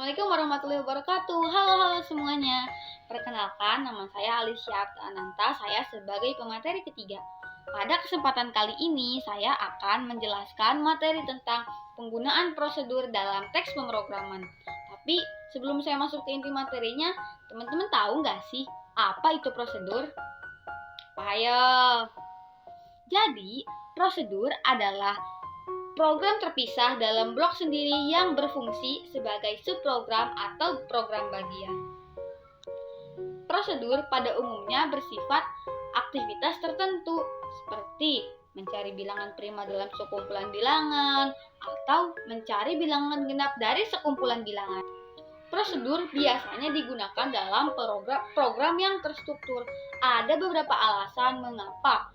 Assalamualaikum warahmatullahi wabarakatuh. Halo semuanya. Perkenalkan, nama saya Alicia Ananta. Saya sebagai pemateri ketiga. Pada kesempatan kali ini, saya akan menjelaskan materi tentang penggunaan prosedur dalam teks pemrograman. Tapi sebelum saya masuk ke inti materinya, teman-teman tahu nggak sih apa itu prosedur? Ayo. Jadi, prosedur adalah program terpisah dalam blok sendiri yang berfungsi sebagai subprogram atau program bagian. Prosedur pada umumnya bersifat aktivitas tertentu seperti mencari bilangan prima dalam sekumpulan bilangan atau mencari bilangan genap dari sekumpulan bilangan. Prosedur biasanya digunakan dalam program yang terstruktur. Ada beberapa alasan mengapa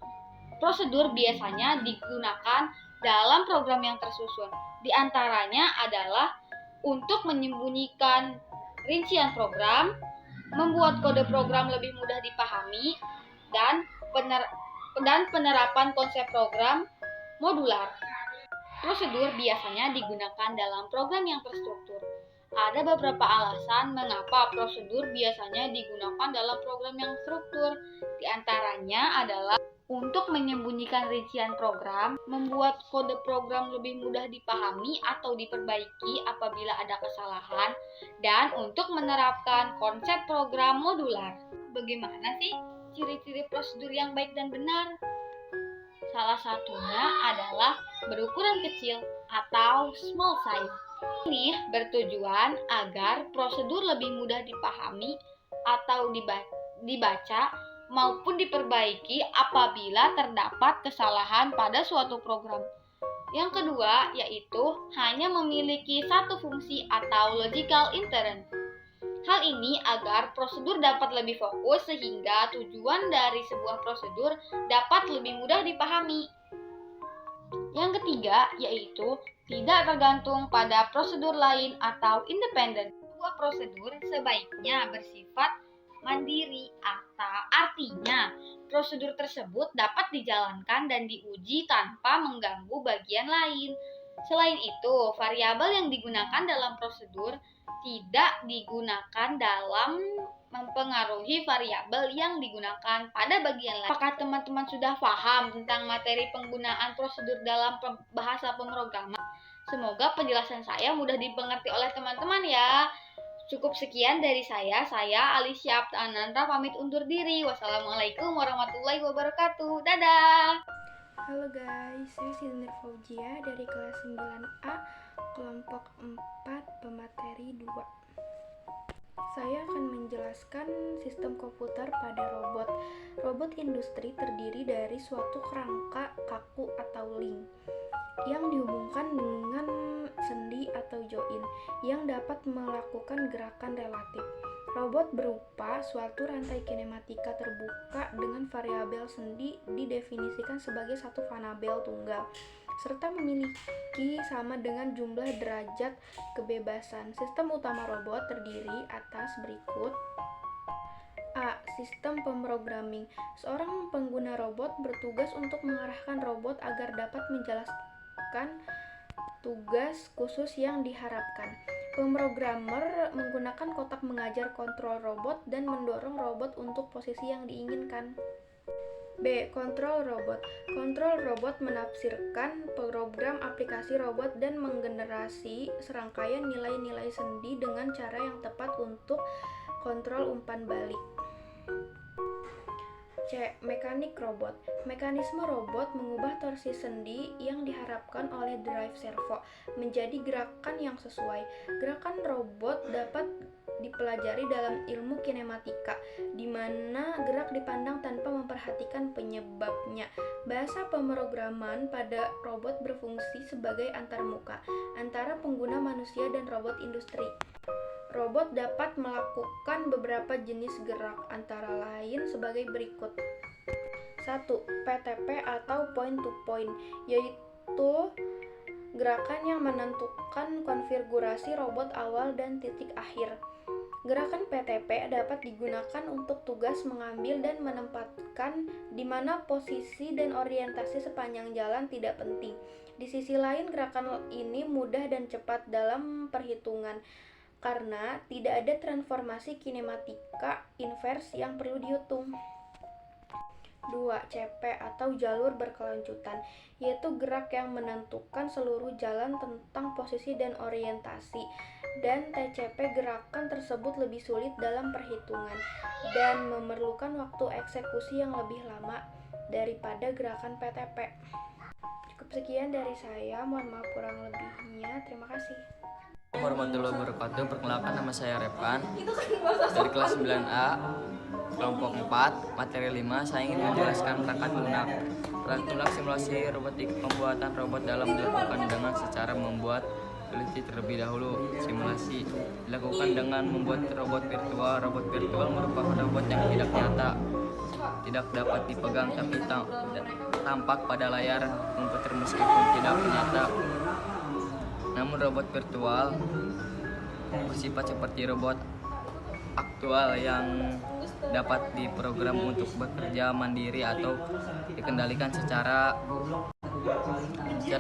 prosedur biasanya digunakan dalam program yang tersusun. Di antaranya adalah untuk menyembunyikan rincian program, membuat kode program lebih mudah dipahami, dan penerapan konsep program modular. Prosedur biasanya digunakan dalam program yang terstruktur. Ada beberapa alasan mengapa prosedur biasanya digunakan dalam program yang struktur. Di antaranya adalah untuk menyembunyikan rincian program, membuat kode program lebih mudah dipahami atau diperbaiki apabila ada kesalahan, dan untuk menerapkan konsep program modular. Bagaimana sih ciri-ciri prosedur yang baik dan benar? Salah satunya adalah berukuran kecil atau small size. Ini bertujuan agar prosedur lebih mudah dipahami atau dibaca maupun diperbaiki apabila terdapat kesalahan pada suatu program. Yang kedua yaitu hanya memiliki satu fungsi atau logical inherent. Hal ini agar prosedur dapat lebih fokus sehingga tujuan dari sebuah prosedur dapat lebih mudah dipahami. Yang ketiga yaitu tidak tergantung pada prosedur lain atau independen. Sebuah prosedur sebaiknya bersifat mandiri, atau artinya prosedur tersebut dapat dijalankan dan diuji tanpa mengganggu bagian lain. Selain itu, variabel yang digunakan dalam prosedur tidak digunakan dalam mempengaruhi variabel yang digunakan pada bagian lain. Apakah teman-teman sudah paham tentang materi penggunaan prosedur dalam bahasa pemrograman? Semoga penjelasan saya mudah dimengerti oleh teman-teman ya. Cukup sekian dari saya Alicia Ananta pamit undur diri. Wassalamualaikum warahmatullahi wabarakatuh. Dadah. Halo guys, saya Sinir Fauzia dari kelas 9A, kelompok 4, pemateri 2. Saya akan menjelaskan sistem komputer pada robot. Robot industri terdiri dari suatu kerangka kaku atau link yang dihubungkan dengan sendi atau join yang dapat melakukan gerakan relatif. Robot berupa suatu rantai kinematika terbuka dengan variabel sendi didefinisikan sebagai satu variabel tunggal serta memiliki sama dengan jumlah derajat kebebasan. Sistem utama robot terdiri atas berikut. A. Sistem pemrogramming. Seorang pengguna robot bertugas untuk mengarahkan robot agar dapat menjalankan tugas khusus yang diharapkan. Pemrogramer menggunakan kotak mengajar kontrol robot dan mendorong robot untuk posisi yang diinginkan. B. Kontrol robot. Kontrol robot menafsirkan program aplikasi robot dan menggenerasi serangkaian nilai-nilai sendi dengan cara yang tepat untuk kontrol umpan balik. C. Mekanik robot. Mekanisme robot mengubah torsi sendi yang diharapkan oleh drive servo menjadi gerakan yang sesuai. Gerakan robot dapat dipelajari dalam ilmu kinematika, di mana gerak dipandang tanpa memperhatikan penyebabnya. Bahasa pemrograman pada robot berfungsi sebagai antarmuka antara pengguna manusia dan robot industri. Robot dapat melakukan beberapa jenis gerak, antara lain sebagai berikut. 1. PTP atau point to point, yaitu gerakan yang menentukan konfigurasi robot awal dan titik akhir. Gerakan PTP dapat digunakan untuk tugas mengambil dan menempatkan di mana posisi dan orientasi sepanjang jalan tidak penting. Di sisi lain, gerakan ini mudah dan cepat dalam perhitungan. karena tidak ada transformasi kinematika inverse yang perlu dihitung. 2. CP atau jalur berkelanjutan, yaitu gerak yang menentukan seluruh jalan tentang posisi dan orientasi, dan TCP gerakan tersebut lebih sulit dalam perhitungan dan memerlukan waktu eksekusi yang lebih lama daripada gerakan PTP. Cukup sekian dari saya, mohon maaf kurang lebihnya, terima kasih. Warahmatullahi wabarakatuh. Perkenalkan, nama saya Repan dari kelas 9A kelompok 4 materi 5. Saya ingin menjelaskan perangkat lunak simulasi robotik. Pembuatan robot dalam dilakukan dengan secara membuat teliti terlebih dahulu. Simulasi dilakukan dengan membuat robot virtual. Robot virtual merupakan robot yang tidak nyata, tidak dapat dipegang tapi tampak pada layar komputer meskipun tidak nyata. Namun robot virtual bersifat seperti robot aktual yang dapat diprogram untuk bekerja mandiri atau dikendalikan secara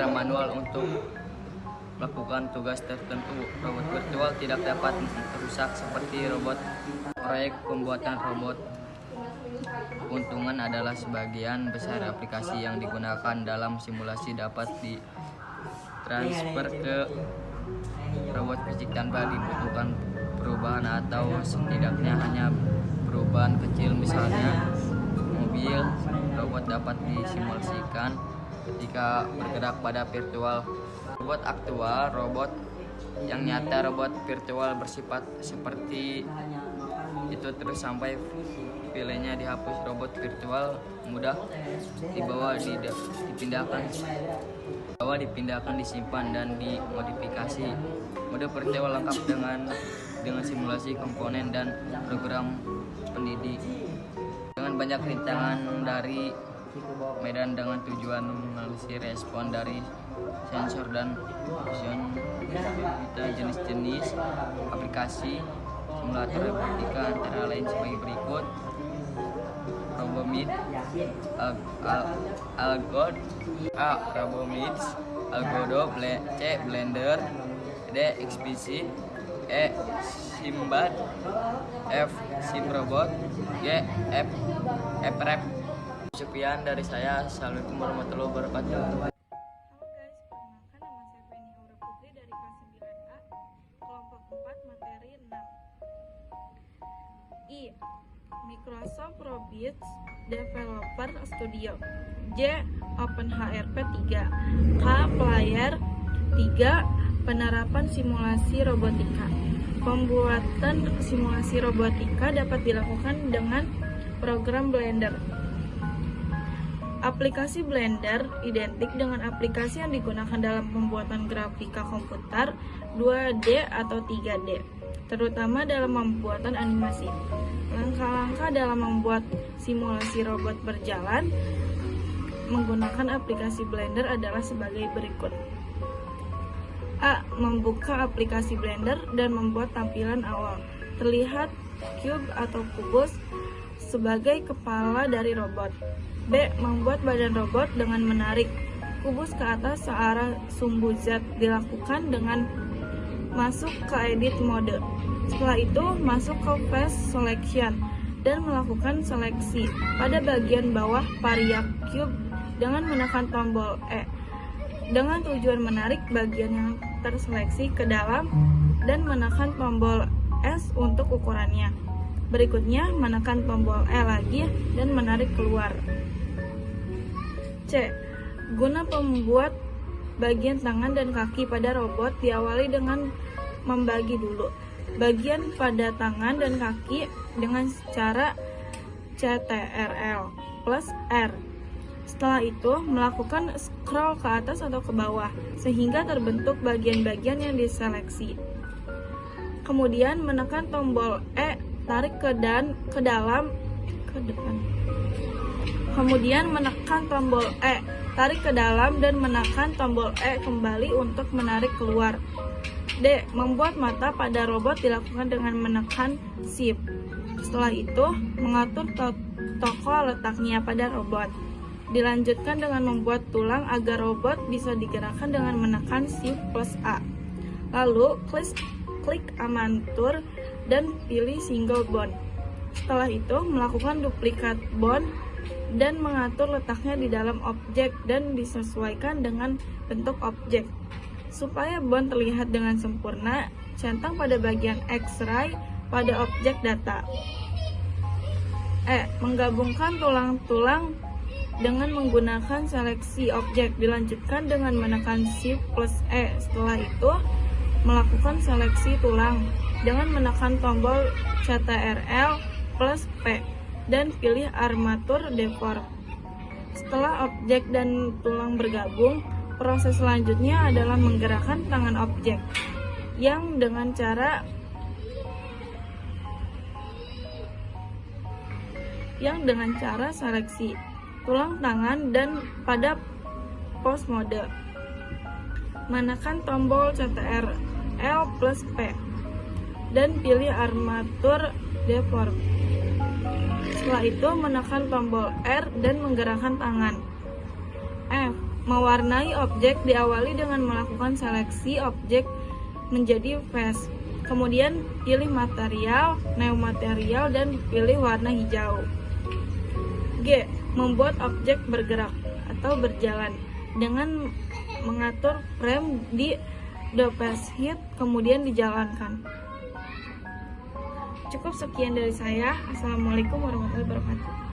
manual untuk melakukan tugas tertentu. Robot virtual tidak dapat rusak seperti robot proyek pembuatan robot. Keuntungan adalah sebagian besar aplikasi yang digunakan dalam simulasi dapat ditransfer ke robot fisik tanpa dibutuhkan perubahan atau setidaknya hanya perubahan kecil. Misalnya mobil robot dapat disimulasikan ketika bergerak pada virtual. Robot aktual, robot yang nyata. Robot virtual bersifat seperti itu terus sampai filenya dihapus. Robot virtual mudah dipindahkan, disimpan dan dimodifikasi. Mode virtual lengkap dengan simulasi komponen dan program pendidik dengan banyak rintangan dari medan dengan tujuan menganalisis respon dari sensor dan function. Jenis-jenis aplikasi simulator robotika antara lain sebagai berikut: Robomid, Robomids, Algodo, C. Blender, D. Explicit, E. Simbad, F. Simrobot, G. Frep. Sekian dari saya. Assalamualaikum warahmatullahi wabarakatuh. Halo guys, perkenalkan nama saya Feni Aura Putri dari kelas 9A kelompok 4 materi 6. I. Microsoft Robit Developer Studio. J. OpenHRP 3. K. Player 3. Penerapan simulasi robotika. Pembuatan simulasi robotika dapat dilakukan dengan program Blender. Aplikasi Blender identik dengan aplikasi yang digunakan dalam pembuatan grafika komputer 2D atau 3D, terutama dalam pembuatan animasi. Langkah-langkah dalam membuat simulasi robot berjalan menggunakan aplikasi Blender adalah sebagai berikut. A. Membuka aplikasi Blender dan membuat tampilan awal. Terlihat cube atau kubus sebagai kepala dari robot. B. Membuat badan robot dengan menarik kubus ke atas searah sumbu Z. Dilakukan dengan masuk ke edit mode. Setelah itu masuk ke face selection dan melakukan seleksi pada bagian bawah varia cube dengan menekan tombol E dengan tujuan menarik bagian yang terseleksi ke dalam dan menekan tombol S untuk ukurannya. Berikutnya menekan tombol E lagi dan menarik keluar. C. Guna membuat bagian tangan dan kaki pada robot diawali dengan membagi dulu bagian pada tangan dan kaki dengan cara CTRL plus R. Setelah itu melakukan scroll ke atas atau ke bawah sehingga terbentuk bagian-bagian yang diseleksi. Kemudian menekan tombol E, tarik ke depan. Kemudian menekan tombol E, tarik ke dalam dan menekan tombol E kembali untuk menarik keluar. D. Membuat mata pada robot dilakukan dengan menekan Shift. Setelah itu, mengatur toko letaknya pada robot. Dilanjutkan dengan membuat tulang agar robot bisa digerakkan dengan menekan Shift plus A. Lalu, klik klik amatur dan pilih single bond. Setelah itu, melakukan duplikat bond dan mengatur letaknya di dalam objek dan disesuaikan dengan bentuk objek. Supaya bond terlihat dengan sempurna, centang pada bagian X-ray pada objek data. Menggabungkan tulang-tulang dengan menggunakan seleksi objek. Dilanjutkan dengan menekan Shift plus E. Setelah itu, melakukan seleksi tulang dengan menekan tombol Ctrl plus P dan pilih armatur deform. Setelah objek dan tulang bergabung, proses selanjutnya adalah menggerakkan tangan objek yang dengan cara seleksi tulang tangan dan pada pose mode. Menekan tombol Ctrl plus P dan pilih armatur deform. Setelah itu menekan tombol R dan menggerakkan tangan. F. Mewarnai objek diawali dengan melakukan seleksi objek menjadi face. Kemudian pilih material, new material dan pilih warna hijau. G. Membuat objek bergerak atau berjalan dengan mengatur frame di deposit kemudian dijalankan. Cukup sekian dari saya. Assalamualaikum warahmatullahi wabarakatuh.